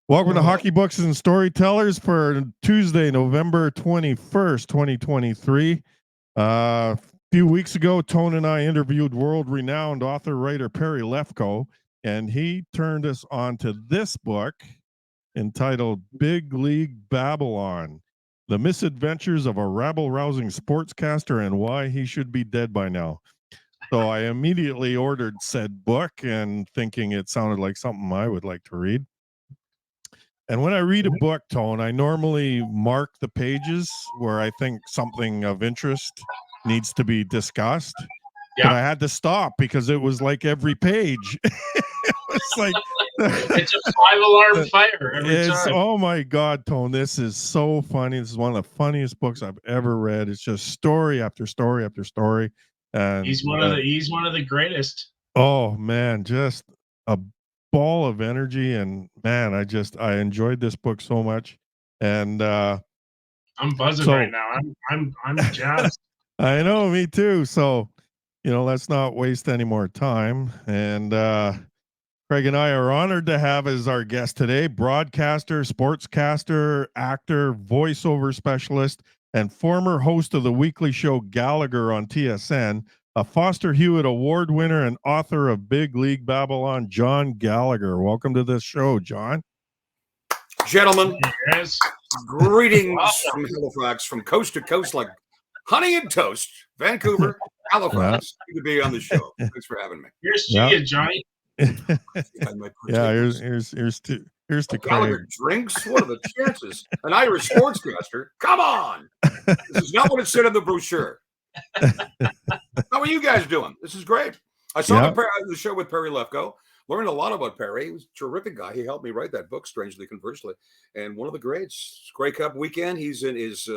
Welcome to Hockey Books and Storytellers for Tuesday, November 21st, 2023. A few weeks ago, Tone and I interviewed world-renowned author-writer Perry Lefko, and he turned us on to this book entitled Big League Babylon, The Misadventures of a Rabble-Rousing Sportscaster and Why He Should Be Dead by Now. So I immediately ordered said book and thinking it sounded like something I would like to read. And when I read a book, Tone, I normally mark the pages where I think something of interest needs to be discussed. Yeah. But I had to stop because it was like every page. It was like it's a 5-alarm fire every time. Oh my God, Tone, this is so funny. This is one of the funniest books I've ever read. It's just story after story after story. And he's one of the greatest. Oh man, just a ball of energy, and man, I enjoyed this book so much, and I'm buzzing right now. I'm jazzed. I know, me too. So, let's not waste any more time. And Craig and I are honored to have as our guest today broadcaster, sportscaster, actor, voiceover specialist, and former host of the weekly show Gallagher on TSN, a Foster Hewitt Award winner and author of Big League Babylon, John Gallagher. Welcome to this show, John. Gentlemen, yes. Greetings from Halifax, from coast to coast like honey and toast. Vancouver, Halifax. Good to be on the show. Thanks for having me. Here's to you, Johnny. Yeah, here's to Gallagher Craig. Drinks? What are the chances? An Irish sportscaster? Come on. This is not what it said in the brochure. How are you guys doing? This is great. I saw the show with Perry Lefko. Learned a lot about Perry. He was a terrific guy. He helped me write that book, strangely, conversely. And one of the greats. Grey Cup weekend. He's in his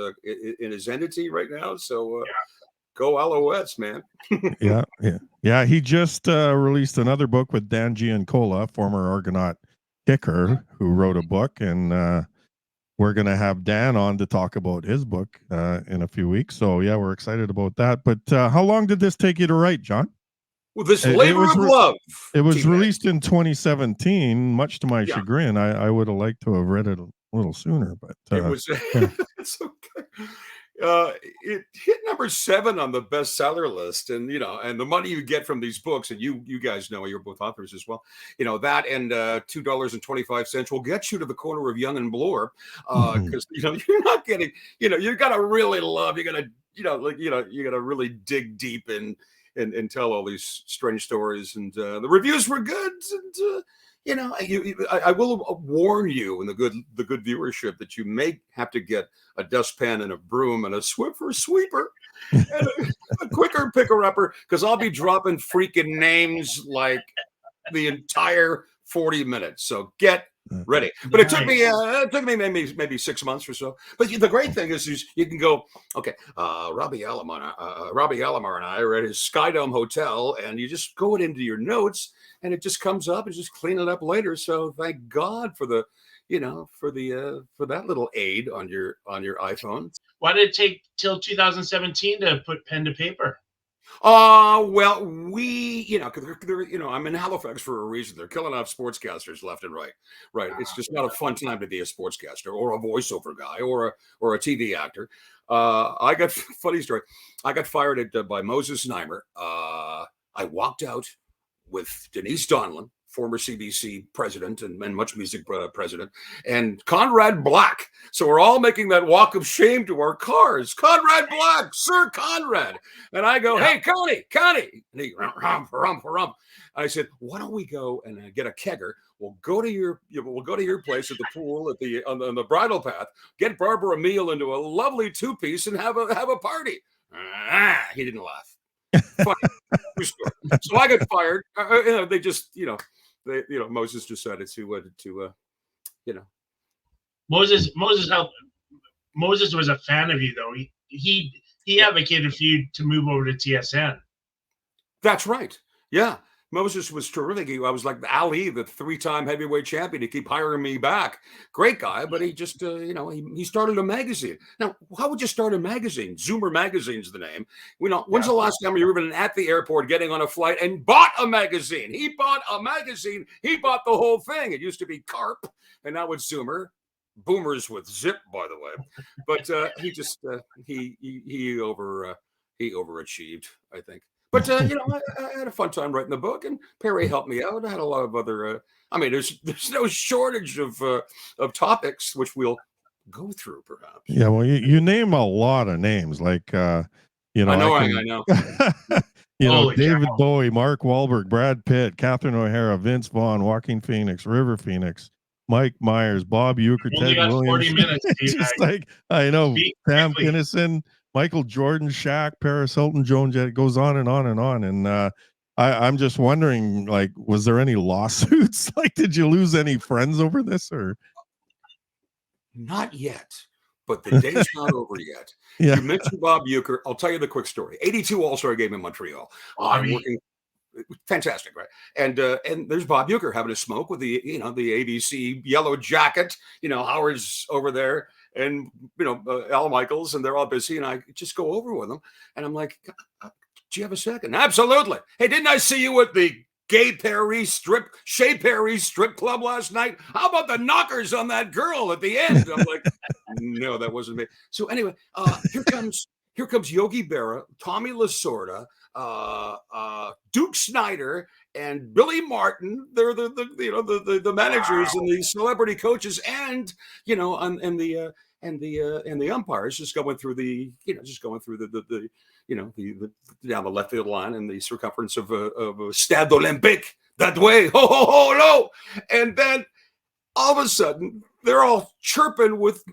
entity right now. So go Alouettes, man. Yeah. He just released another book with Dan Giancola, former Argonaut kicker, who wrote a book, and we're going to have Dan on to talk about his book in a few weeks. So, yeah, we're excited about that. But how long did this take you to write, John? Well, this labor of love. It was released in 2017, much to my chagrin. I would have liked to have read it a little sooner. But it was it's okay. It hit number 7 on the bestseller list, and and the money you get from these books, and you guys know you're both authors as well. That and $2.25 will get you to the corner of Young and Bloor, because you're not getting. You got to really love. You got to you got to really dig deep and tell all these strange stories, and the reviews were good, and I will warn you, and the good viewership, that you may have to get a dustpan and a broom and a Swiffer sweeper and a quicker picker-upper, because I'll be dropping freaking names like the entire 40 minutes. So get ready. But it took me maybe 6 months or so. But the great thing is you can go, okay, Robbie Alomar and I are at his Skydome Hotel, and you just go it into your notes, and it just comes up, and just clean it up later. So thank God for the for that little aid on your iPhone. Why did it take till 2017 to put pen to paper? Well, because I'm in Halifax for a reason. They're killing off sportscasters left and right. Right. It's just not a fun time to be a sportscaster or a voiceover guy or a TV actor. I got funny story. I got fired by Moses Znaimer. I walked out with Denise Donlin, former CBC president and Much Music president, and Conrad Black. So we're all making that walk of shame to our cars. Conrad Black, Sir Conrad. And I go, hey, Connie. And he, rump. I said, why don't we go and get a kegger? We'll go to your place at the pool on the bridle path. Get Barbara a meal into a lovely 2-piece and have a party. He didn't laugh. Funny. So I got fired. They just Moses decided to Moses was a fan of you, though. He advocated for you to move over to TSN. That's right. Yeah. Moses was terrific. I was like Ali, the 3-time heavyweight champion. He keep hiring me back. Great guy, but he just, he started a magazine. Now, how would you start a magazine? Zoomer Magazine's the name. When's the last time you were even at the airport getting on a flight and bought a magazine? He bought a magazine. He bought the whole thing. It used to be Carp, and now it's Zoomer. Boomers with Zip, by the way. But he just he overachieved, I think. But I had a fun time writing the book, and Perry helped me out. I had a lot of other. There's no shortage of topics which we'll go through, perhaps. Yeah, well, you name a lot of names, like I know. David Bowie, Mark Wahlberg, Brad Pitt, Catherine O'Hara, Vince Vaughn, Joaquin Phoenix, River Phoenix, Mike Myers, Bob Uecker, Ted Williams. 40 minutes. Just like I know, Sam Kinison, Michael Jordan, Shaq, Paris Hilton, Joan Jett. It goes on and on and on. And I'm just wondering, like, was there any lawsuits? Like, did you lose any friends over this, or? Not yet, but the day's not over yet. Yeah. You mentioned Bob Uecker. I'll tell you the quick story. 82 All-Star game in Montreal. I'm working. Fantastic, right? And there's Bob Uecker having a smoke with the ABC yellow jacket. Howard's over there, and Al Michaels, and they're all busy. And I just go over with them, and I'm like, "Do you have a second?" Absolutely. Hey, didn't I see you at the Chez Perry strip club last night? How about the knockers on that girl at the end? I'm like, no, that wasn't me. So anyway, here comes Yogi Berra, Tommy Lasorda, Duke Snyder, and Billy Martin. They're the managers and the celebrity coaches, and the umpires just going through the down the left field line and the circumference of Stade Olympique that way. Ho ho ho no! And then all of a sudden they're all chirping with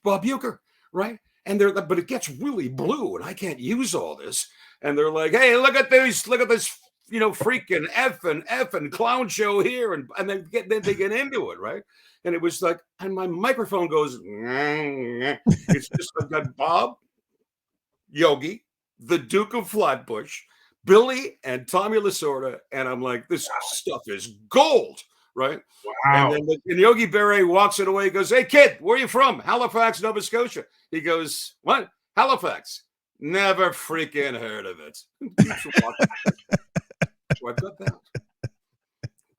Bob Uecker, right? And but it gets really blue, and I can't use all this. And they're like, "Hey, look at this, freaking effing clown show here," and then they get into it, right? And it was like, and my microphone goes, it's just like that Bob, Yogi, the Duke of Flatbush, Billy, and Tommy Lasorda, and I'm like, this stuff is gold. Right. Wow. And then Yogi Berra walks it away. He goes, "Hey, kid, where are you from?" "Halifax, Nova Scotia." He goes, "What? Halifax? Never freaking heard of it." So I've got that.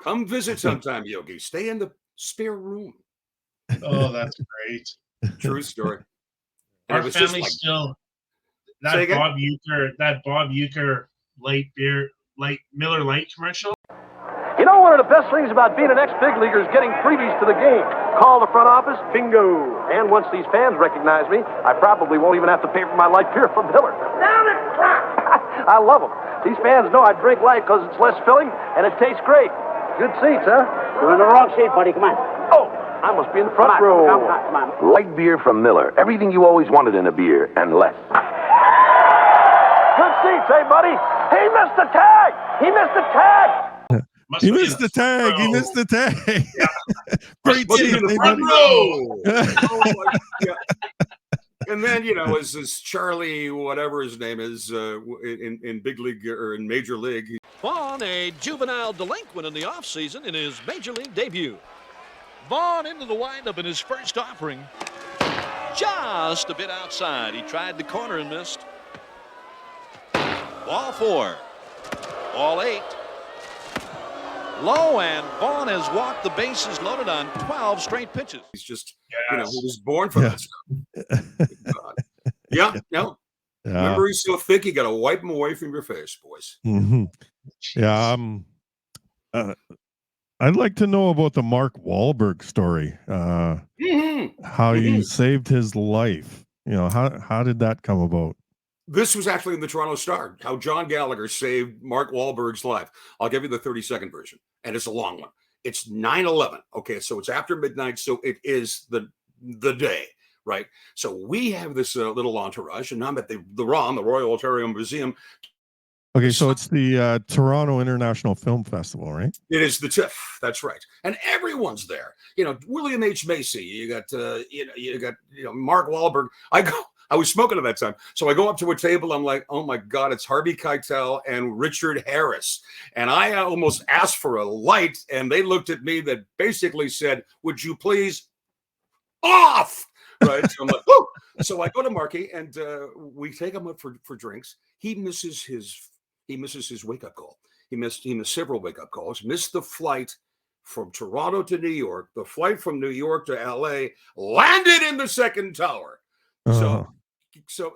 Come visit sometime, Yogi. Stay in the spare room. Oh, that's great. True story. Our family still that Bob Uecker light Miller Lite commercial. One of the best things about being an ex-big leaguer is getting freebies to the game. Call the front office, bingo. And once these fans recognize me, I probably won't even have to pay for my light beer from Miller. Down it! I love them. These fans know I drink light because it's less filling and it tastes great. Good seats, huh? You're in the wrong seat, buddy. Come on. Oh, I must be in the front row. Come on. Light beer from Miller. Everything you always wanted in a beer and less. Good seats, hey, buddy. He missed the tag. He missed the tag. He missed the tag. He missed the tag. Great seat. In the front row. And then, as Charlie, whatever his name is, in big league or in major league. Vaughn, a juvenile delinquent in the offseason in his major league debut. Vaughn into the windup in his first offering. Just a bit outside. He tried the corner and missed. Ball 4. Ball 8. Low, and Vaughn has walked the bases loaded on 12 straight pitches. He's just, he was born for that stuff. Yeah, no. Yeah. Remember, he's so thick, you got to wipe him away from your face, boys. Mm-hmm. Yeah, I'd like to know about the Mark Wahlberg story. How you saved his life. How did that come about? This was actually in the Toronto Star, how John Gallagher saved Mark Wahlberg's life. I'll give you the 30-second version, and it's a long one. It's 9/11. Okay, so it's after midnight, so it is the day, right? So we have this little entourage, and I'm at the ROM, the Royal Ontario Museum. Okay, so it's the Toronto International Film Festival, right? It is the TIFF. That's right, and everyone's there. William H. Macy. You got Mark Wahlberg. I was smoking at that time. So I go up to a table. I'm like, oh my God, it's Harvey Keitel and Richard Harris. And I almost asked for a light. And they looked at me that basically said, would you please off? Right. So I'm like, whoo. So I go to Marky and we take him up for drinks. He misses his wake-up call. He missed several wake-up calls, missed the flight from Toronto to New York, the flight from New York to LA, landed in the second tower. So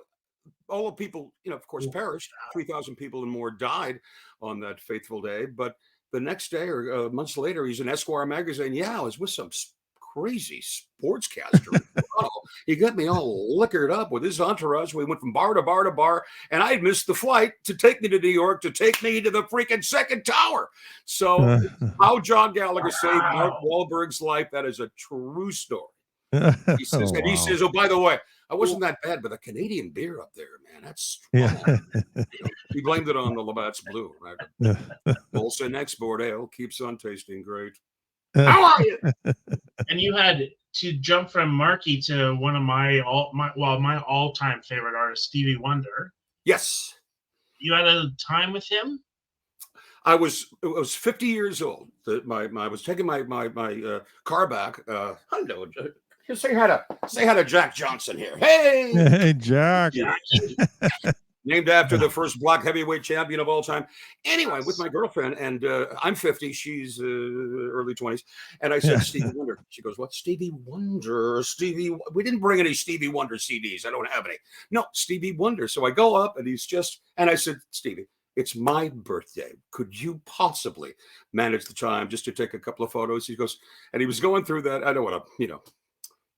all the people, of course, perished. 3,000 people and more died on that fateful day. But the next day or months later, he's in Esquire magazine. Yeah, I was with some crazy sportscaster in Toronto. He got me all liquored up with his entourage. We went from bar to bar to bar, and I missed the flight to take me to New York, to take me to the freaking second tower. So how John Gallagher saved Mark Wahlberg's life, that is a true story. He says, and he says, oh, by the way, I wasn't that bad, but a Canadian beer up there, man, that's strong. He blamed it on the Labatt's Blue. Right? Molson Export Ale keeps on tasting great. How are you? And you had to jump from Marky to one of my all-time favorite artists, Stevie Wonder. Yes. You had a time with him? I was 50 years old. I was taking my car back. Hello. Say hi to Jack Johnson here. Hey, Jack. Named after the first black heavyweight champion of all time. Anyway, with my girlfriend, and I'm 50, she's early 20s. And I said, Stevie Wonder. She goes, what? Stevie Wonder? We didn't bring any Stevie Wonder CDs. I don't have any. No, Stevie Wonder. So I go up, and and I said, Stevie, it's my birthday. Could you possibly manage the time just to take a couple of photos? He goes, and he was going through that. I don't want to,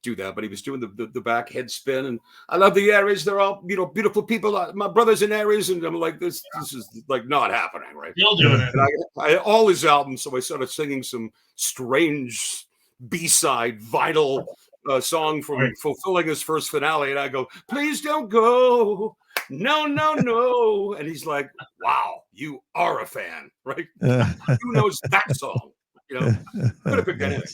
do that, but he was doing the back head spin, and I love the Aries. They're all beautiful people. My brother's in Aries, and I'm like, this is like not happening, right? Still doing it. And I all his albums, so I started singing some strange B-side vinyl song from fulfilling his first finale, and I go, please don't go, no, and he's like, wow, you are a fan, right? Who knows that song? Could have picked anything.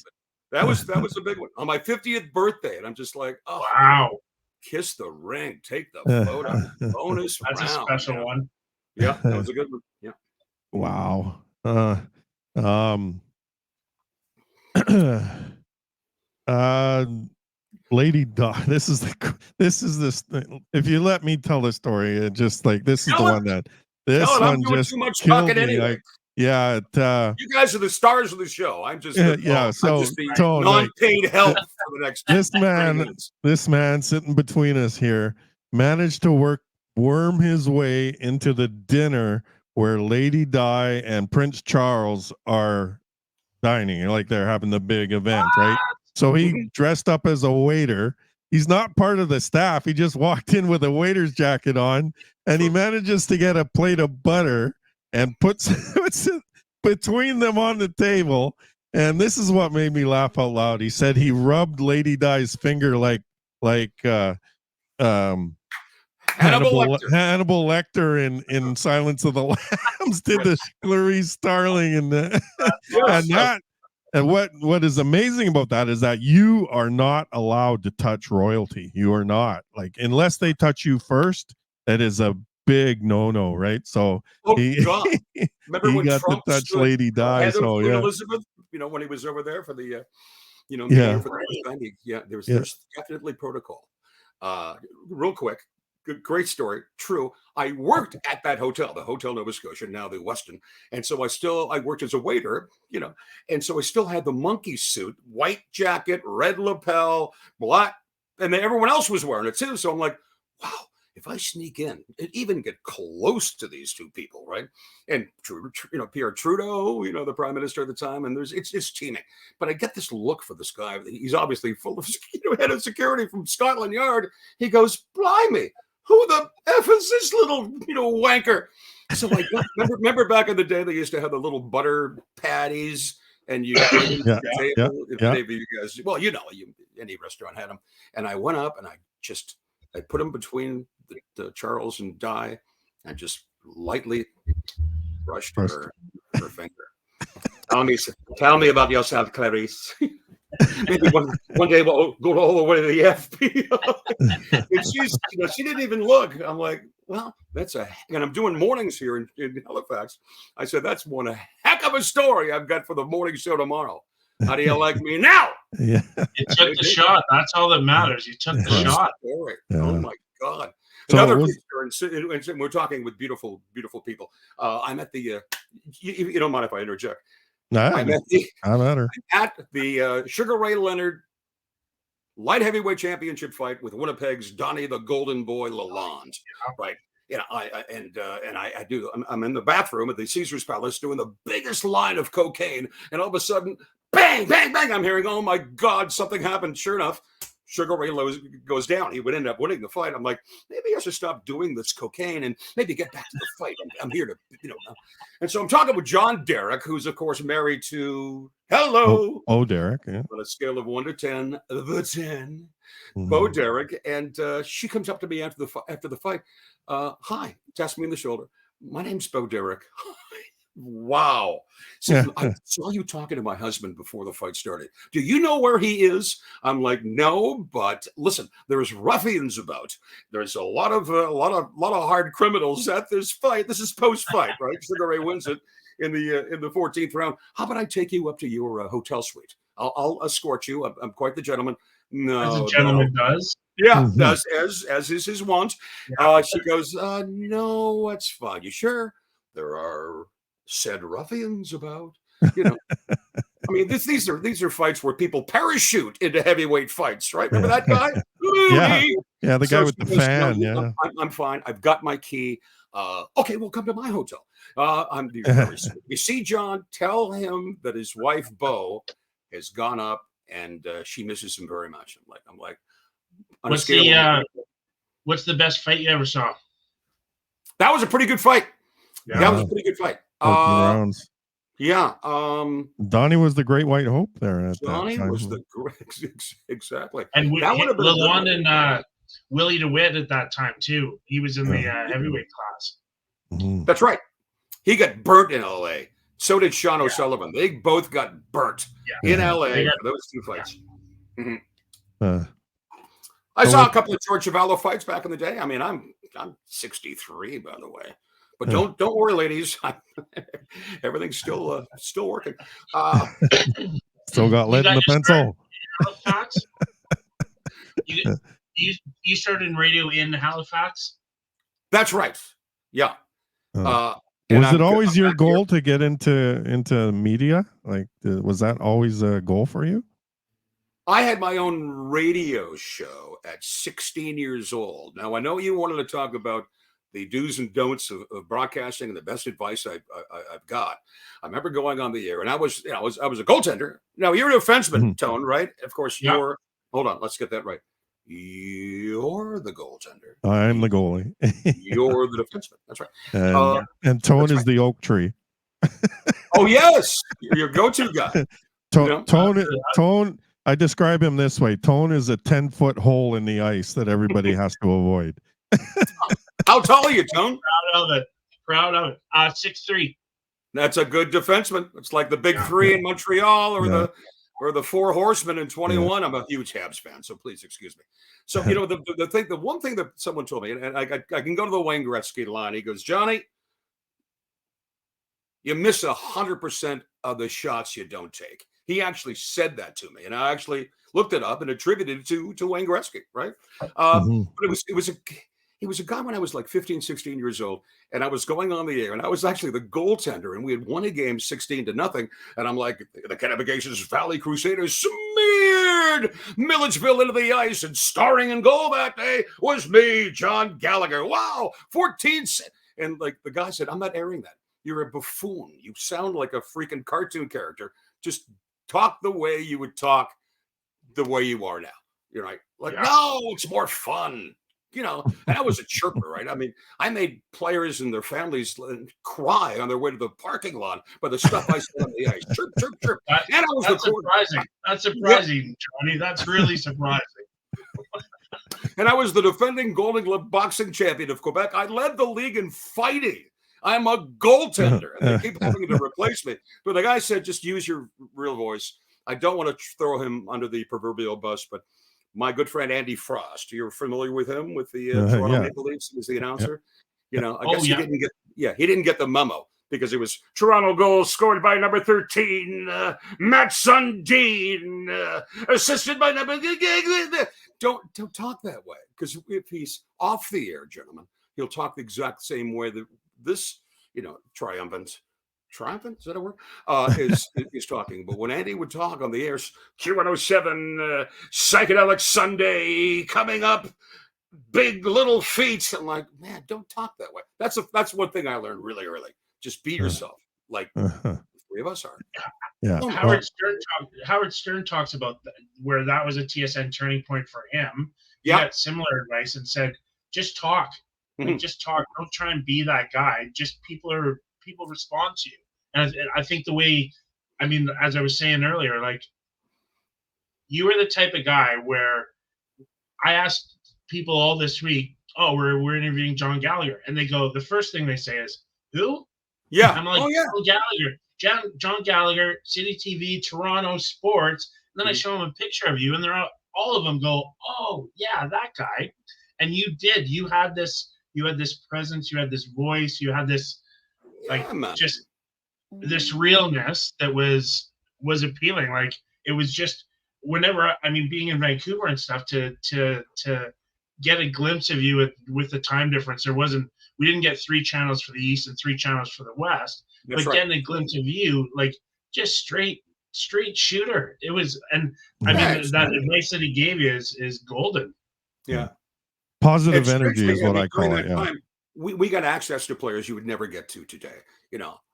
That was a big one on my 50th birthday, and I'm just like, oh wow, kiss the ring, take the photo, bonus That's round. A special one. Yeah, that was a good one. Yeah. Wow. Lady Di, this is if you let me tell the story, it just like this is the one that one just too much killed talking me. anyway. Like, yeah, you guys are the stars of the show. I'm just so I'm just the Tone, non-paid help for the next. This man sitting between us here managed to worm his way into the dinner where Lady Di and Prince Charles are dining, like they're having the big event, right? So he dressed up as a waiter. He's not part of the staff. He just walked in with a waiter's jacket on, and he manages to get a plate of butter and puts it between them on the table. And this is what made me laugh out loud. He said he rubbed Lady Di's finger like Hannibal Lecter in Silence of the Lambs did the Clarice Starling and what is amazing about that is that you are not allowed to touch royalty. You are not, like, unless they touch you first. That is a big no, right? So he got Trump to touch Lady Di. So yeah, Elizabeth, when he was over there for the for the first time, there's definitely protocol. Real quick, great story, true. I worked at that hotel, the Hotel Nova Scotia, now the Westin, and so I worked as a waiter, and so I still had the monkey suit, white jacket, red lapel, black, and then everyone else was wearing it too. So I'm like, wow. If I sneak in and even get close to these two people, right? And Pierre Trudeau, the prime minister at the time, and it's teeming. But I get this look for this guy. He's obviously full of head of security from Scotland Yard. He goes, "Blimey, who the f is this little wanker?" So like, remember back in the day they used to have the little butter patties. And you maybe you guys, well, any restaurant had them. And I went up and I put them between the Charles and Di, and just lightly brushed her finger. Tell me about yourself, Clarice. Maybe one day we'll go all the way to the FBO. And she's, she didn't even look. I'm like, well, and I'm doing mornings here in Halifax. I said, that's one heck of a story I've got for the morning show tomorrow. How do you like me now? Yeah. You took the shot. That's all that matters. You took the shot. Yeah. Oh my God. So Another picture, and we're talking with beautiful, beautiful people. I'm at the, you don't mind if I interject? I'm at the Sugar Ray Leonard light heavyweight championship fight with Winnipeg's Donnie the Golden Boy Lalonde, right? You know, I'm in the bathroom at the Caesar's Palace doing the biggest line of cocaine, and all of a sudden, bang, bang, bang! I'm hearing, oh my God, something happened. Sure enough, Sugar Ray goes down. He would end up winning the fight. I'm like, maybe I should stop doing this cocaine and maybe get back to the fight. I'm here to, And so I'm talking with John Derek, who's of course married to Derek. Yeah. On a scale of 1 to 10, the 10, Mm-hmm. Bo Derek, and she comes up to me after the fight. Hi, taps me in the shoulder. My name's Bo Derek. Wow. So I saw you talking to my husband before the fight started. Do you know where he is? I'm like, no, but listen, there's ruffians about. There's a lot of hard criminals at this fight. This is post-fight, right? Sugar Ray wins it in the 14th round. How about I take you up to your hotel suite? I'll escort you. I'm quite the gentleman. No, as a gentleman does. Yeah, does as is his wont. Yeah. She goes, no, that's fine. You sure? There are said ruffians about, I mean, these are fights where people parachute into heavyweight fights, right? Remember that guy? Yeah, the guy with the fan. Yeah, I'm fine. I've got my key. Okay, well, come to my hotel. You see, John, tell him that his wife Bo has gone up and she misses him very much. I'm like, what's the best fight you ever saw? That was a pretty good fight. Yeah. That was a pretty good fight. Rounds. Yeah. Donnie was the great white hope there. Donnie was the great, exactly. And Lalonde and Willie DeWitt at that time too. He was in the heavyweight class. Mm-hmm. That's right. He got burnt in LA. So did Sean O'Sullivan. They both got burnt in LA for those two fights. Mm-hmm. I saw a couple of George Chuvalo fights back in the day. I mean, I'm 63, by the way. But don't worry, ladies. Everything's still working. Still got lead in the pencil. Halifax? You started in radio in Halifax? That's right. Yeah. Was it always your goal to get into media? Like, was that always a goal for you? I had my own radio show at 16 years old. Now, I know you wanted to talk about the do's and don'ts of broadcasting and the best advice I've got. I remember going on the air, and I was a goaltender. Now you're a defenseman, Tone, right? Of course, you're. Hold on, let's get that right. You're the goaltender. I'm the goalie. You're the defenseman. That's right. And Tone is the oak tree. Oh yes, your go-to guy. Tone. I describe him this way: Tone is a 10-foot hole in the ice that everybody has to avoid. How tall are you, Tone? Proud of it. 6'3". That's a good defenseman. It's like the big three in Montreal or the Four Horsemen in 21. I'm a huge Habs fan, so please excuse me. So, the one thing that someone told me, and I can go to the Wayne Gretzky line. He goes, Johnny, you miss 100% of the shots you don't take. He actually said that to me, and I actually looked it up and attributed it to Wayne Gretzky, right? But he was a guy when I was like 15, 16 years old, and I was going on the air, and I was actually the goaltender, and we had won a game 16-0, and I'm like, the Kennebegation's Valley Crusaders smeared Milledgeville into the ice, and starring in goal that day was me, John Gallagher. Wow, 14. And like the guy said, I'm not airing that. You're a buffoon. You sound like a freaking cartoon character. Just talk the way you would talk the way you are now. You're like, no, it's more fun. And I was a chirper, right? I mean, I made players and their families cry on their way to the parking lot by the stuff I said on the ice. Chirp, chirp, chirp. That's surprising. That's surprising, Johnny. That's really surprising. And I was the defending Golden Glove boxing champion of Quebec. I led the league in fighting. I'm a goaltender. And they keep having to replace me. But the guy said, just use your real voice. I don't want to throw him under the proverbial bus, but my good friend Andy Frost, you're familiar with him with the Toronto Yeah. Maple Leafs as the announcer. You know, I Oh, guess he yeah. didn't get the memo because it was Toronto goal scored by number 13, Matt Sundin, assisted by number. Don't talk that way, because if he's off the air, gentlemen, he'll talk the exact same way that this, triumphant, is that a word? Is talking. But when Andy would talk on the air, Q107, Psychedelic Sunday coming up, big little feet. I'm like, man, don't talk that way. That's one thing I learned really early. Just be yourself, like the three of us are. Yeah. Howard Stern talks about where that was a TSN turning point for him. He Yeah. got similar advice and said, just talk. Like, just talk. Don't try and be that guy. Just people respond to you. And I think the way, I mean, as I was saying earlier, like, you are the type of guy where I asked people all this week, oh, we're interviewing John Gallagher. And they go, the first thing they say is, who? Yeah. I'm like, oh, yeah. John Gallagher. John Gallagher, City TV, Toronto Sports. And then I show them a picture of you, and they're all of them go, oh, yeah, that guy. And you did. You had this presence, you had this voice, you had this, just this realness that was appealing. Like, it was just, whenever, I mean, being in Vancouver and stuff, to get a glimpse of you with the time difference, we didn't get 3 channels for the East and 3 channels for the West. That's but right. Getting a glimpse of you, like, just straight shooter. It was, and I mean, that advice that he gave you is golden. Yeah. Positive energy is what I call it. Yeah. We got access to players you would never get to today.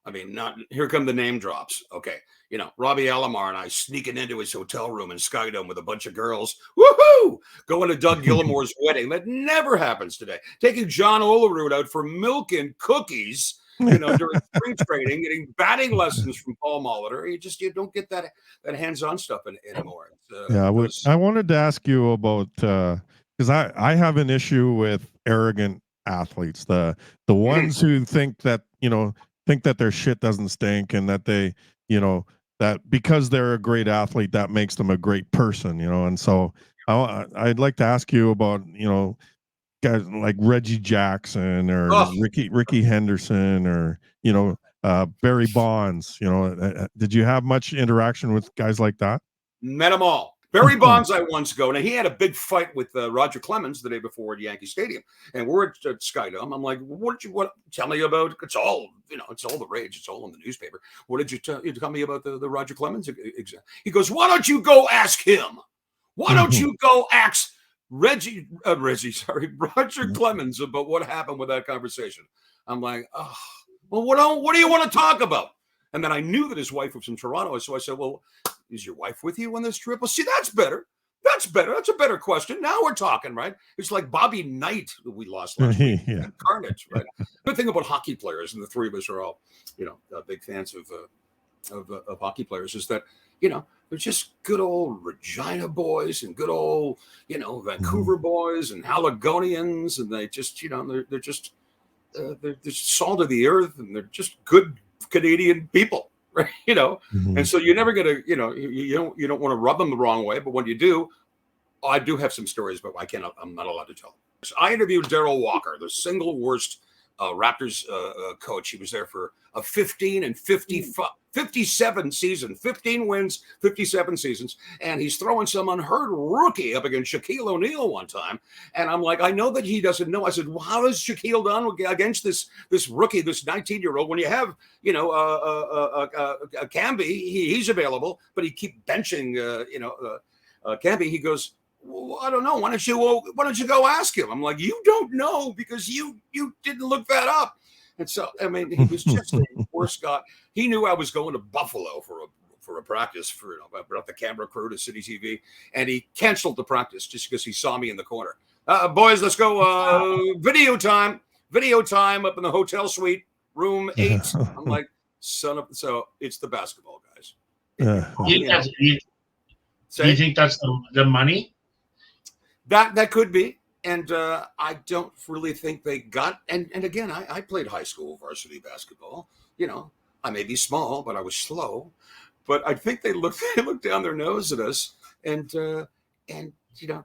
I mean, here come the name drops. Okay. Robbie Alomar and I sneaking into his hotel room in Skydome with a bunch of girls. Woohoo! Going to Doug Gilmore's wedding. That never happens today. Taking John Olerud out for milk and cookies, during spring training, getting batting lessons from Paul Molitor. You don't get that hands-on stuff anymore. I wanted to ask you about, because I have an issue with arrogant athletes, the ones who think that their shit doesn't stink, and that they that because they're a great athlete that makes them a great person, and so I'd like to ask you about guys like Reggie Jackson or Ricky Henderson or Barry Bonds. Did you have much interaction with guys like that? Met them all. Barry Bonds, I once go. Now, he had a big fight with Roger Clemens the day before at Yankee Stadium, and we're at Skydome. I'm like, what tell me about? It's all it's all the rage. It's all in the newspaper. What did you tell me about the Roger Clemens exam? He goes, why don't you go ask him? Why don't you go ask Roger Clemens about what happened with that conversation? I'm like, oh, well, what do you want to talk about? And then I knew that his wife was in Toronto, so I said, well, is your wife with you on this trip? Well, see, that's better. That's a better question. Now we're talking, right? It's like Bobby Knight that we lost last week. Yeah. Carnage, right? Good thing about hockey players, and the three of us are all, big fans of hockey players, is that, they're just good old Regina boys and good old, Vancouver boys and Haligonians, and they just, they're just salt of the earth, and they're just good Canadian people. Right, and so you're never gonna, you don't want to rub them the wrong way, but when you do, I do have some stories, but I'm not allowed to tell. So I interviewed Darryl Walker, the single worst Raptors coach. He was there for a 15 and 57 season, 15 wins, 57 seasons, and he's throwing some unheard rookie up against Shaquille O'Neal one time. And I'm like, I know that he doesn't know. I said, well, how has Shaquille done against this rookie, this 19-year-old, when you have, Camby, he's available, but he keep benching, Camby. He goes, well, I don't know. Why don't you go ask him? I'm like, you don't know because you didn't look that up. And so, I mean, he was just the worst guy. He knew I was going to Buffalo for a practice I brought the camera crew to City TV, and he canceled the practice just because he saw me in the corner. Boys, let's go. Video time up in the hotel suite, room 8. I'm like, so it's the basketball guys. Do you think that's the money? That could be. And I don't really think they got, and again, I played high school varsity basketball. I may be small, but I was slow. but I think they look down their nose at us, and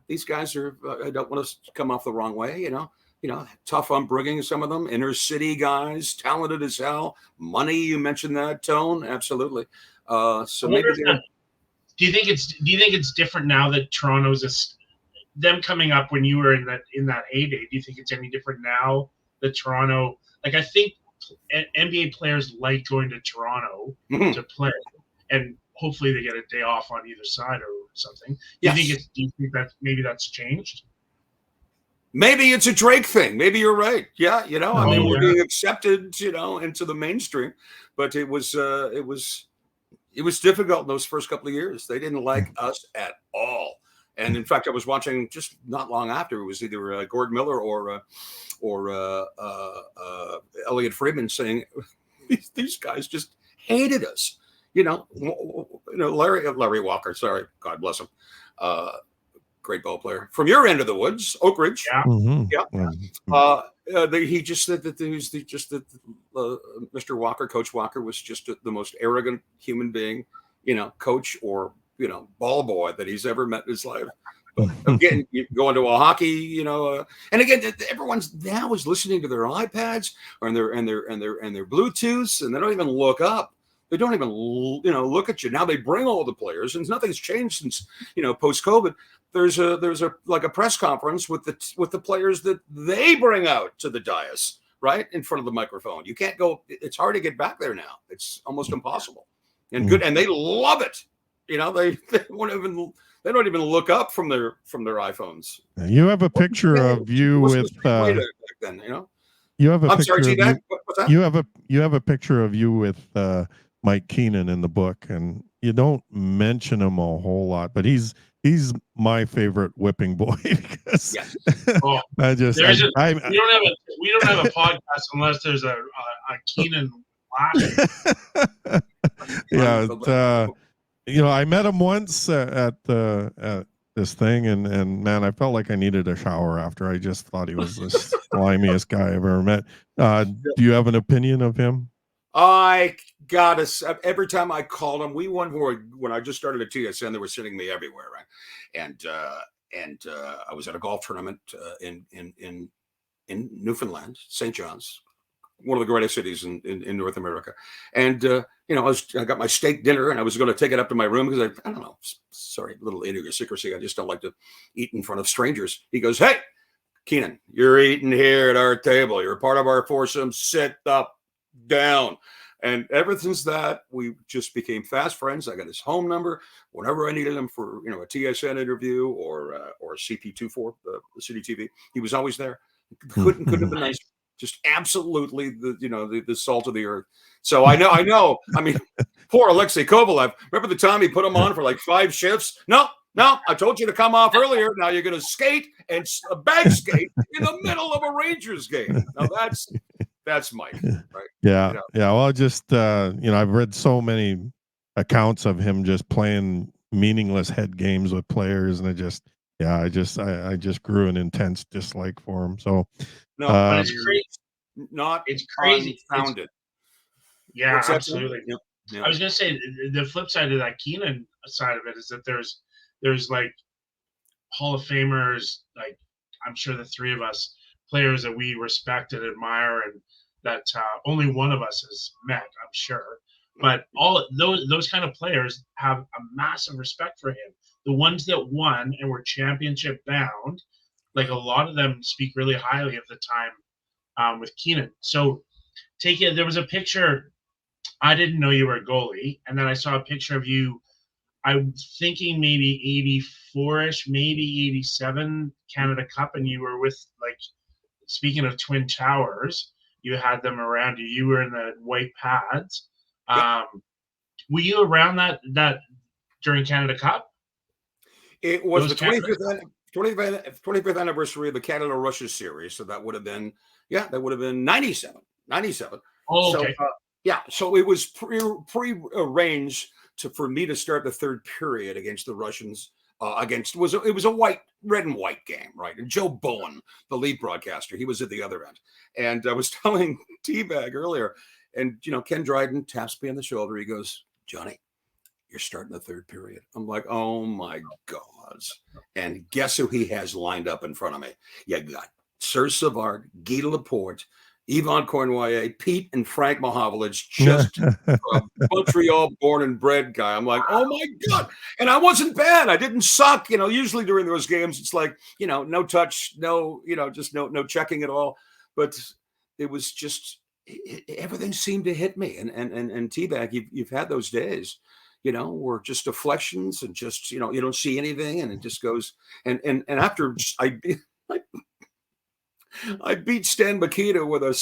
these guys are. I don't want to come off the wrong way, tough upbringing. Some of them inner city guys, talented as hell. Money, you mentioned that, Tone, absolutely. So maybe do you think it's different now that Toronto's them coming up when you were in that heyday? Do you think it's any different now that Toronto? Like, I think NBA players like going to Toronto to play, and hopefully they get a day off on either side or something. Do you think that maybe that's changed? Maybe it's a Drake thing. Maybe you're right. Yeah, we're being accepted, into the mainstream, but it was difficult in those first couple of years. They didn't like us at all. And in fact, I was watching just not long after, it was either Gord Miller or Elliot Friedman saying these guys just hated us. Larry Walker. Sorry, God bless him. Great ball player from your end of the woods, Oak Ridge. Yeah. He just said that Mr. Walker, Coach Walker, was just the most arrogant human being, coach or ball boy that he's ever met in his life. But again, going to a hockey, and again, everyone's now is listening to their iPads or their Bluetooths, and they don't even look up. They don't even look at you. Now they bring all the players, and nothing's changed since post COVID. There's a like a press conference with the players that they bring out to the dais, right in front of the microphone. You can't go. It's hard to get back there now. It's almost impossible. And good, and they love it. They don't even look up from their iPhones. You have a picture of you with. You have a I'm picture sorry, Teabag. What's that? You have a picture of you with Mike Keenan in the book, and you don't mention him a whole lot, but he's my favorite whipping boy because we don't have a podcast unless there's a Keenan laugh. I met him once at this thing, and man, I felt like I needed a shower after. I just thought he was the slimiest guy I've ever met. Do you have an opinion of him? I got every time I called him, when I just started at TSN, they were sending me everywhere, right? And I was at a golf tournament in Newfoundland, St. John's, one of the greatest cities in North America. And I got my steak dinner, and I was going to take it up to my room because I don't know, sorry, a little idiosyncrasy. I just don't like to eat in front of strangers. He goes, "Hey, Keenan, you're eating here at our table. You're part of our foursome. Sit up, down." And ever since that, we just became fast friends. I got his home number. Whenever I needed him for a TSN interview or CP24, the City TV, he was always there. Couldn't have been nicer. Just absolutely the salt of the earth. So I know. I mean, poor Alexei Kovalev. Remember the time he put him on for like 5 shifts? No, I told you to come off earlier. Now you're going to skate and bag skate in the middle of a Rangers game. Now that's Mike, right? Yeah. Well, just I've read so many accounts of him just playing meaningless head games with players, and I just grew an intense dislike for him. So no, but it's crazy. It's crazy. Founded. Yeah, absolutely. Yep. I was gonna say the flip side of that Keenan side of it is that there's like Hall of Famers, like I'm sure the three of us, players that we respect and admire, and that only one of us has met, I'm sure. But all those kind of players have a massive respect for him. The ones that won and were championship bound, like a lot of them speak really highly of the time with Keenan. So there was a picture. I didn't know you were a goalie, and then I saw a picture of you. I'm thinking maybe 84ish, maybe 87 Canada Cup, and you were with, like, speaking of Twin Towers, you had them around you. You were in the white pads. Yep. Were you around that during Canada Cup? It was the 25th anniversary of the Canada-Russia series, so that would have been 97. Oh, okay. So, so it was pre-arranged for me to start the third period against the Russians. It was a red and white game, right? And Joe Bowen, the lead broadcaster, he was at the other end. And I was telling Teabag earlier, and Ken Dryden taps me on the shoulder. He goes, "Johnny, you're starting the third period. I'm like, oh my God. And guess who he has lined up in front of me? You got Sir Savard, Guy Laporte, Yvonne Cornoyer, Pete and Frank Mahovlich, just a Montreal born and bred guy. I'm like, oh my God. And I wasn't bad. I didn't suck. Usually during those games, it's like, no touch, no, just no checking at all. But it was just, everything seemed to hit me. And Teabag, you've had those days, where just deflections and just, you don't see anything, and it just goes. And after I beat Stan Mikita with a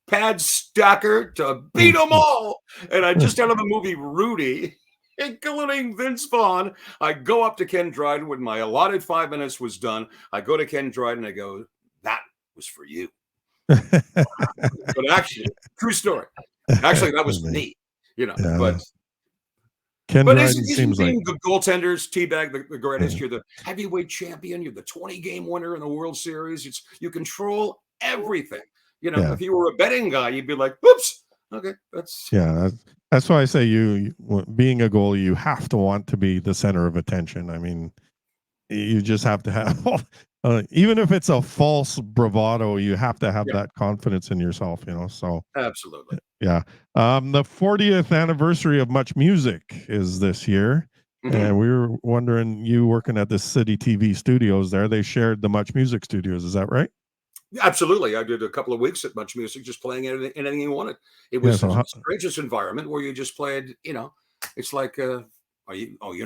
pad stacker to beat them all. And I just out of the movie Rudy, including Vince Vaughn, I go up to Ken Dryden when my allotted 5 minutes was done. I go to Ken Dryden and I go, that was for you. But actually, true story. Actually, that was me, but Ken Dryden seems being the goaltenders, Teabag, the greatest. You're the heavyweight champion. You're the 20-game winner in the World Series. You control everything. If you were a betting guy, you'd be like, "Oops, okay, that's." Yeah, that's why I say you being a goalie, you have to want to be the center of attention. I mean, you just have to have, even if it's a false bravado, you have to have that confidence in yourself. So absolutely. Yeah. The 40th anniversary of Much Music is this year. And we were wondering, you working at the City TV studios there, they shared the Much Music studios. Is that right? Absolutely. I did a couple of weeks at Much Music, just playing anything you wanted. It was the strangest environment where you just played, it's like, you're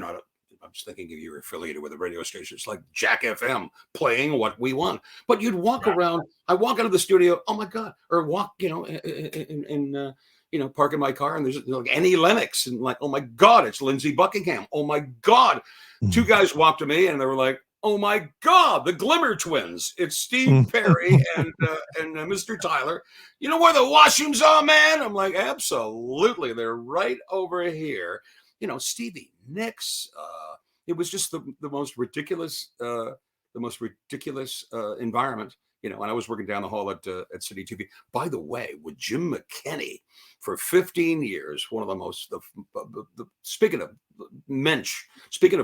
not, I was thinking if you were affiliated with a radio station, it's like Jack FM playing what we want. But you'd walk around. I walk into the studio. Oh my God! Or walk, park in my car, and there's like Annie Lennox, and like, oh my God, it's Lindsey Buckingham. Oh my God! Two guys walked to me, and they were like, oh my God, the Glimmer Twins. It's Steve Perry and Mr. Tyler. You know where the washrooms are, man? I'm like, absolutely. They're right over here. Stevie Nicks. It was just the most ridiculous environment. And I was working down the hall at City TV. By the way, with Jim McKinney for 15 years, one of the most. Speaking of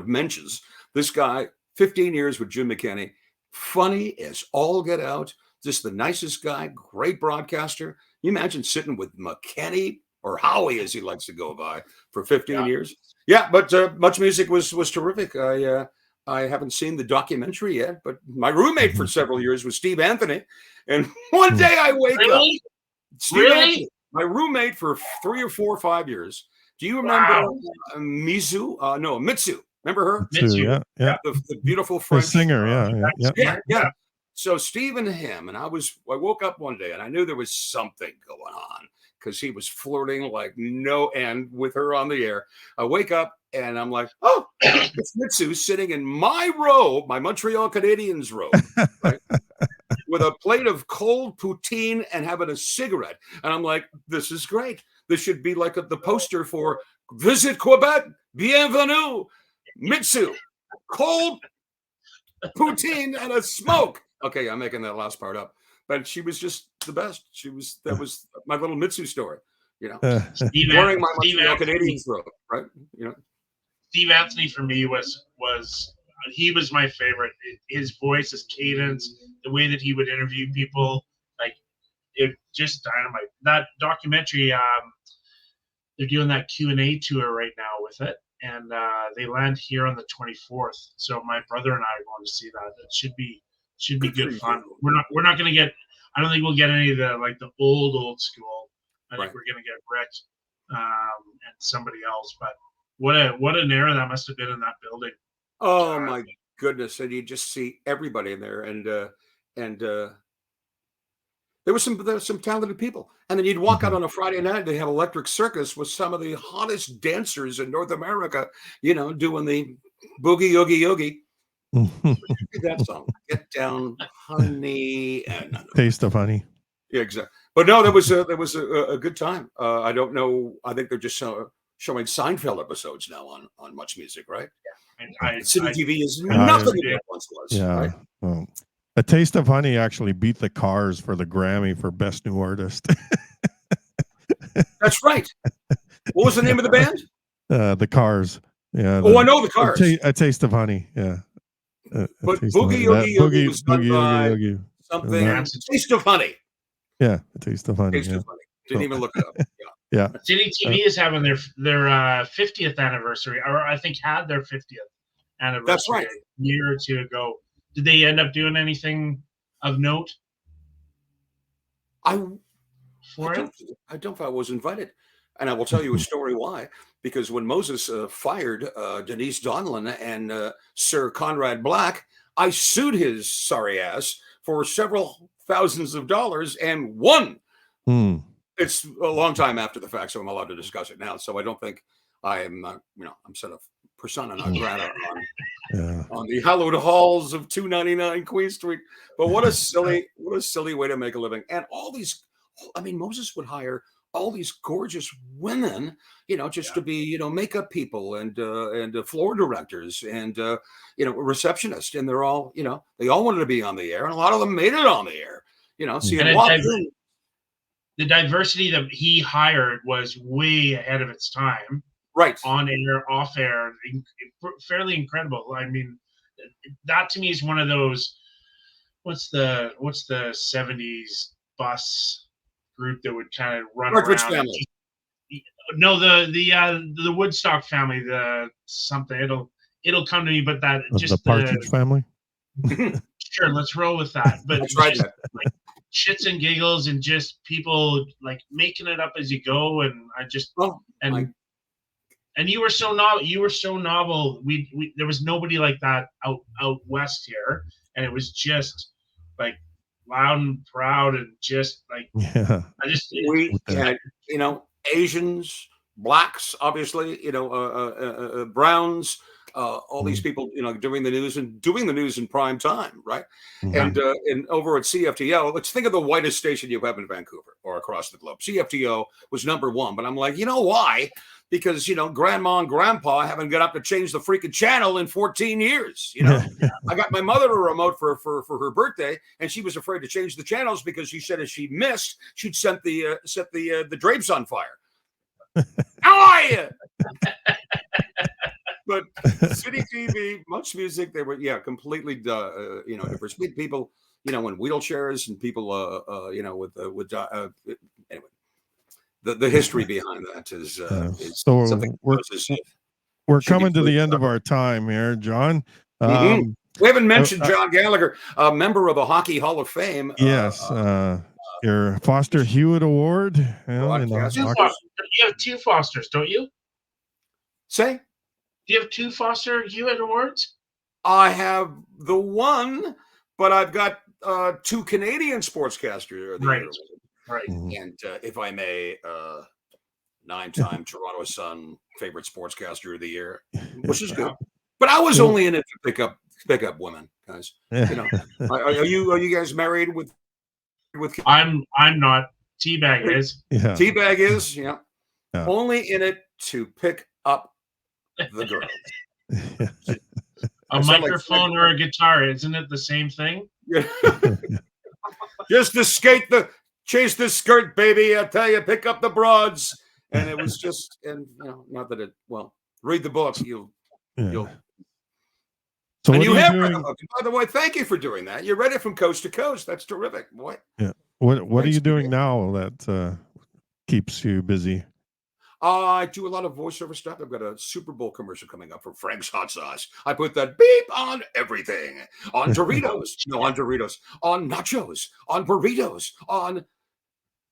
mentions, this guy 15 years with Jim McKinney, funny as all get out. Just the nicest guy, great broadcaster. You imagine sitting with McKinney, or Howie, as he likes to go by, for 15 years. Yeah, but Much Music was terrific. I haven't seen the documentary yet, but my roommate for several years was Steve Anthony. And one day I wake up. Steve Anthony, my roommate for 3 or 4 or 5 years. Do you remember Mitsu? Remember her? Mitsu, yeah. The beautiful French singer, yeah. So Steve and him, and I woke up one day and I knew there was something going on, because he was flirting like no end with her on the air. I wake up and I'm like, oh, it's Mitsu sitting in my robe, my Montreal Canadiens robe, right? With a plate of cold poutine and having a cigarette. And I'm like, this is great. This should be like the poster for Visit Quebec, Bienvenue, Mitsu, cold poutine and a smoke. Okay, I'm making that last part up. But she was just the best. That was my little Mitsu story, wearing my Montreal Canadiens robe, right? Steve Anthony for me was my favorite. His voice, his cadence, the way that he would interview people, like, it just dynamite. That documentary, they're doing that Q&A tour right now with it, and they land here on the 24th. So my brother and I are going to see that. It should be good fun. We're not going to get. I don't think we'll get any of the old school. I think we're going to get Rick and somebody else. But what an era that must have been in that building. Oh my goodness! And you just see everybody in there, and there was some talented people. And then you'd walk out on a Friday night. They had Electric Circus with some of the hottest dancers in North America. Doing the boogie oogie oogie. That song, Get Down, Honey, and Taste of Honey. Yeah, exactly. But no, there was a good time. I don't know. I think they're just showing Seinfeld episodes now on Much Music, right? Yeah. City TV is nothing it once was. Yeah. Right? Well, A Taste of Honey actually beat the Cars for the Grammy for Best New Artist. That's right. What was the name of the band? The Cars. Yeah. Oh, I know the cars. A Taste of Honey. Yeah. But Boogie Oogie Oogie was done by Oogie. something. Taste of Honey. Yeah, A Taste of Honey. Taste of Honey. Didn't even look it up. Yeah. City TV is having their 50th anniversary, or I think had their 50th anniversary. That's right. A year or two ago. Did they end up doing anything of note? I don't know if I was invited. And I will tell you a story why. Because when Moses fired Denise Donlin and Sir Conrad Black, I sued his sorry ass for several thousands of dollars and won. It's a long time after the fact, so I'm allowed to discuss it now. So I don't think I am, I'm sort of persona non grata on the hallowed halls of 299 Queen Street. But what a silly way to make a living. And all these, Moses would hire all these gorgeous women, just to be, makeup people and floor directors and, receptionists. And they're all, they all wanted to be on the air. And a lot of them made it on the air, the diversity that he hired was way ahead of its time. Right. On air, off air, fairly incredible. I mean, that to me is one of those, what's the 70s bus group that would kind of run Partridge around. Family. No, the Woodstock family, it'll come to me, but that just the Partridge Family. Sure, let's roll with that. But That's right. Like shits and giggles and just people like making it up as you go, and and you were so novel. You were so novel. We there was nobody like that out west here, and it was just like loud and proud and just like we had Asians, blacks, obviously, browns, all these people, doing the news in prime time, right? And over at CFTO, let's think of the whitest station you have in Vancouver or across the globe. CFTO was number one, but I'm like, why? Because grandma and grandpa haven't got up to change the freaking channel in 14 years. I got my mother a remote for her birthday, and she was afraid to change the channels because she said if she missed, she'd set the drapes on fire. How are you? But City TV, much music, they were completely diverse people, in wheelchairs and people with anyway. The history behind that is so something. We're coming to the end of our time here, John. We haven't mentioned John Gallagher, a member of the Hockey Hall of Fame. Yes, your Foster Hewitt Award. You have two Fosters, don't you? Say? Do you have two Foster Hewitt Awards? I have the one, but I've got two Canadian Sportscasters of the Year. Right. And if I may, 9-time Toronto Sun favorite sportscaster of the year, which is good. But I was only in it to pick up women, guys. Are you guys married with? I'm not. Teabag is. Yeah. Teabag is. Yeah. Only in it to pick up the girls. A microphone or a guitar, isn't it the same thing? Yeah. Just to chase the skirt, baby. I tell you, pick up the broads. And it was just, not that read the book. You'll. So and you have read the book. By the way, thank you for doing that. You read it from coast to coast. That's terrific, boy. Yeah. What are you doing now that keeps you busy? I do a lot of voiceover stuff. I've got a Super Bowl commercial coming up for Frank's Hot Sauce. I put that beep on everything. On Doritos. on nachos. On burritos.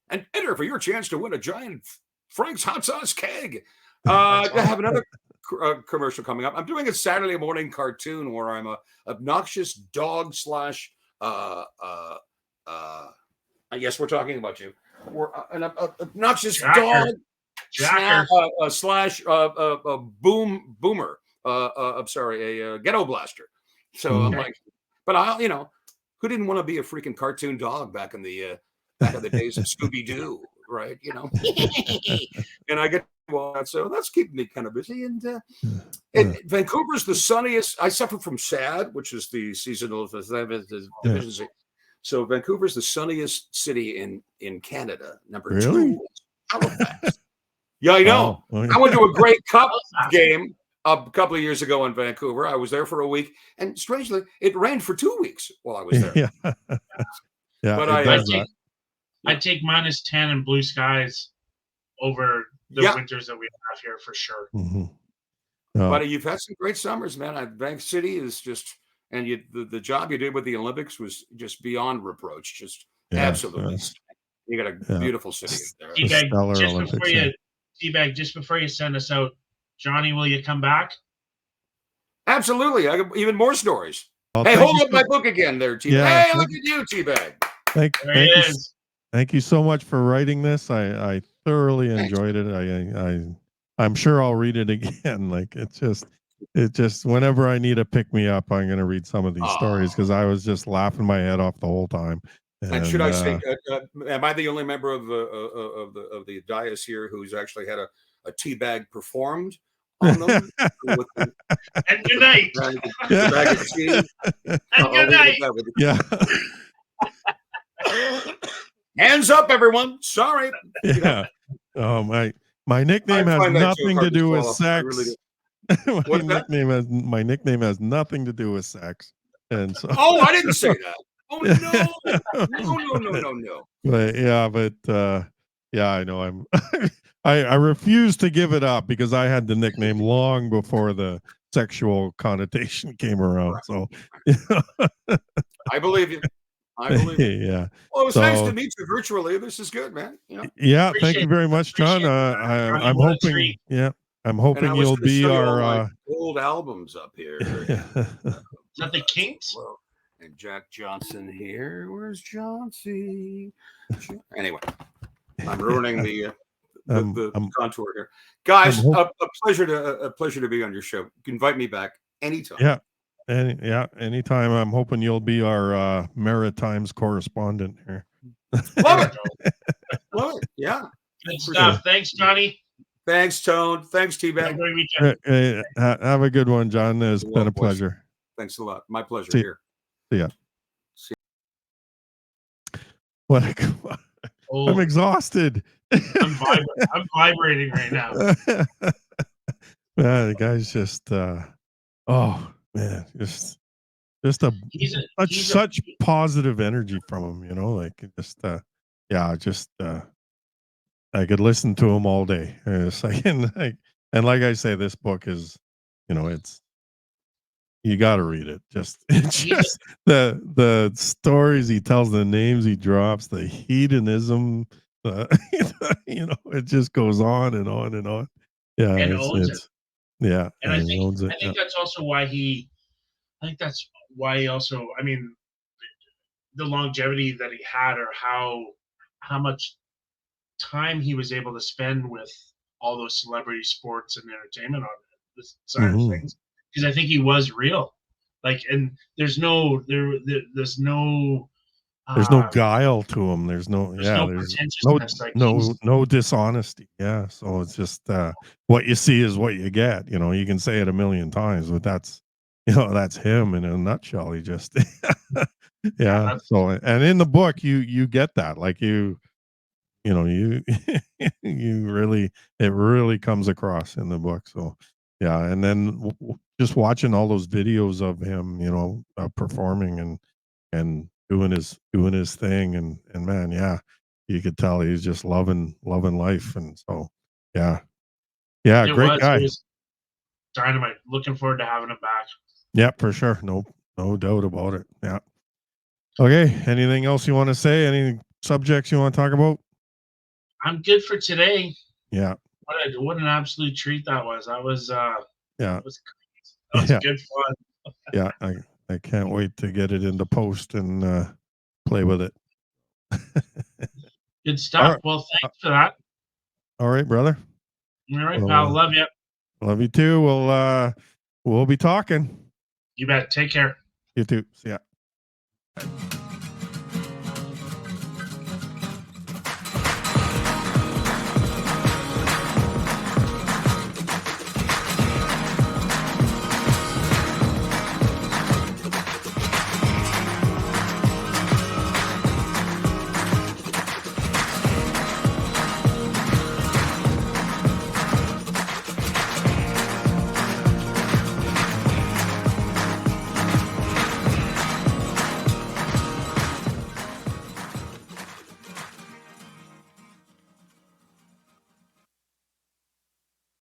And enter for your chance to win a giant Frank's Hot Sauce keg. I have another commercial coming up. I'm doing a Saturday morning cartoon where I'm a obnoxious dog slash I guess we're talking about you. We're an obnoxious dog slash boomer. I'm sorry, a ghetto blaster. So I'm like, but who didn't want to be a freaking cartoon dog back in the days of Scooby-Doo, right? And I get so that's keeping me kind of busy. And Vancouver's the sunniest. I suffer from SAD, which is the seasonal deficiency. So Vancouver's the sunniest city in Canada. Number 2, Halifax. Yeah, I know. I went to a Grey Cup game a couple of years ago in Vancouver. I was there for a week, and strangely, it rained for 2 weeks while I was there. Yeah. Yeah. But I'd take -10 and blue skies over the winters that we have here for sure. Mm-hmm. But you've had some great summers, man. Bank City is just, and the job you did with the Olympics was just beyond reproach. Just absolutely. You got a beautiful city there. Teabag, just before you send us out, Johnny, will you come back? Absolutely. I got even more stories. Hey, hold up my book again there, Teabag. Yeah, hey, look at you, Teabag. Thank you so much for writing this. I thoroughly enjoyed it. I'm sure I'll read it again. Like it just whenever I need a pick me up, I'm going to read some of these stories because I was just laughing my head off the whole time. And should I say, am I the only member of the dais here who's actually had a teabag performed on them? And good night. And good night. Yeah. Hands up, everyone. Sorry. Yeah. Oh, my nickname has nothing to do with sex. My nickname has nothing to do with sex. And so I didn't say that. Oh no. But I know I refuse to give it up because I had the nickname long before the sexual connotation came around. So I believe you. Yeah. Well, it was nice to meet you virtually. This is good, man. Yeah. Thank you very much, John. I'm hoping. Yeah. I'm hoping you'll be our old albums up here. Is that the Kinks? And Jack Johnson here. Where's Johnsy? Anyway, I'm ruining the contour here, guys. A pleasure to be on your show. You can invite me back anytime. Yeah. Anytime. I'm hoping you'll be our Maritimes correspondent here. Love it. Love it. Yeah. Good stuff. Thanks, Johnny. Thanks, Tone. Thanks, Teabag. Have a good one, John. It's been a pleasure. Thanks a lot. My pleasure. Here. See ya. What? I'm exhausted. I'm vibrating right now. The guy's just man, just such positive energy from him, like I could listen to him all day. It's like, and like I say, this book is, it's, you got to read it. It's just the stories he tells, the names he drops, the hedonism, it just goes on and on and on. Yeah. And owns it. Yeah. And I think that's also why also, I mean, the longevity that he had, or how much time he was able to spend with all those celebrity sports and entertainment on this side of things. Because I think he was real. And there's no guile to him. There's no dishonesty. Yeah. So it's just what you see is what you get. You can say it a million times, but that's him in a nutshell. He just So, and in the book, you get that. Like you really, it really comes across in the book. So yeah. And then just watching all those videos of him, performing and doing his thing, and man, yeah, you could tell he's just loving life. And so great guy. It was dynamite. Looking forward to having him back. Yeah, for sure. No doubt about it. Yeah. Okay. Anything else you want to say? Any subjects you want to talk about? I'm good for today. Yeah. What an absolute treat that was. That was yeah. That was good fun. Yeah, I can't wait to get it into post and play with it. Good stuff. Right. Well, thanks for that. All right, brother. All right, pal. Love you. Love you too. We'll be talking. You bet. Take care. You too. See ya.